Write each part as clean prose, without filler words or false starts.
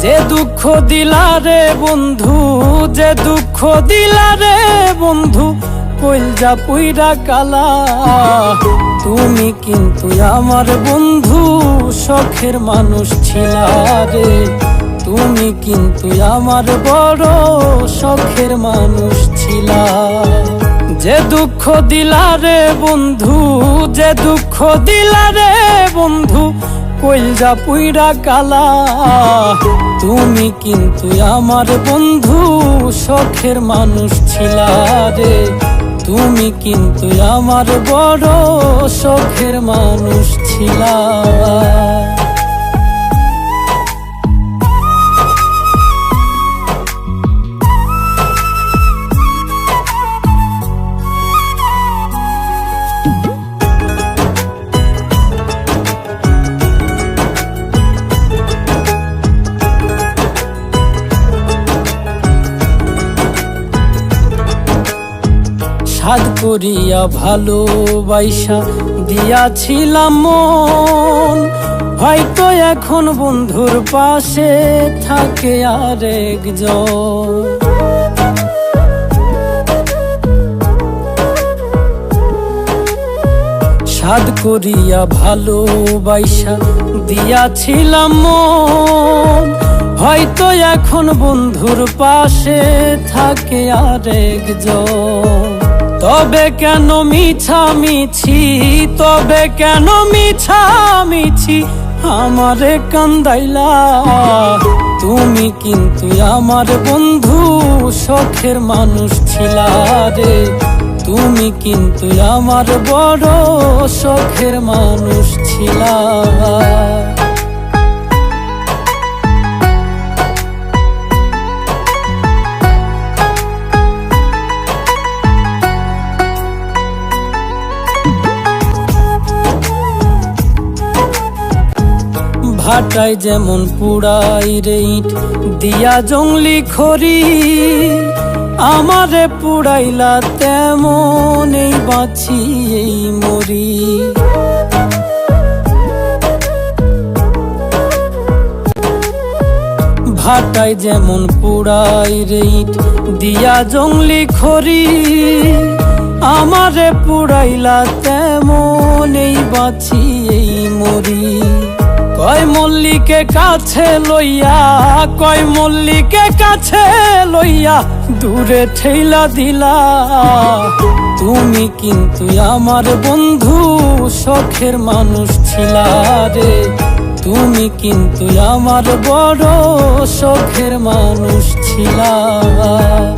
যে দুঃখ দিলা রে বন্ধু, যে দুঃখ দিলা রে বন্ধু, কইলজা পুইরা কালা। তুমি কিন্তু আমার বন্ধু শখের মানুষ ছিলা রে, তুমি কিন্তু আমার বড় শখের মানুষ ছিলা। যে দুঃখ দিলা রে বন্ধু, যে দুঃখ দিলা রে বন্ধু, কইলজা পুইরা কালা। তুমি কিন্তু আমার বন্ধু শখের মানুষ ছিলা রে, তুমি কিন্তু আমার বড় শখের মানুষ ছিলা। সাধ করিয়া ভালোবাসা দিয়াছিলাম মন, হয়তো এখন বন্ধুর পাশে থাকে আরেকজন। সাধ করিয়া ভালোবাসা দিয়াছিলাম মন, হয়তো এখন বন্ধুর পাশে থাকে আরেকজন। তবে কেন মিছামিছি, তবে কেন মিছামিছি আমারে কান্দাইলা। তুমি কিন্তু আমার বন্ধু শখের মানুষ ছিলা রে, তুমি কিন্তু আমার বড় শখের মানুষ ছিলা। ভাটায় যেমন পুড়াই রে ইট দিয়া জংলি খড়ি, আমারে পুড়াইলা তেমন এই বাঁচি এই মরি। ভাটায় যেমন পুড়াই রে ইট দিয়া জংলি খড়ি, আমারে পুড়াইলা তেমন এই বাঁচি এই মরি। কয় মল্লিকে কাছে লইয়া, কয় মল্লিকে কাছে লইয়া দূরে ঠেলা দিলা। তুমি কিন্তু আমার বন্ধু শখের মানুষ ছিলা রে, তুমি কিন্তু আমার বড় শখের মানুষ ছিলা।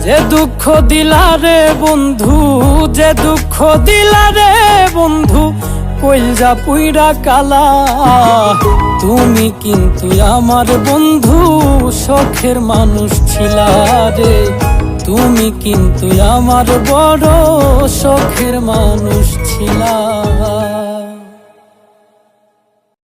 যে দুঃখ দিলা রে বন্ধু, যে দুঃখ দিলা রে বন্ধু, কইলজা পুইরা কালা। তুমি কিন্তু আমার বন্ধু শখের মানুষ ছিলা রে, তুমি কিন্তু আমার বড় শখের মানুষ ছিলা।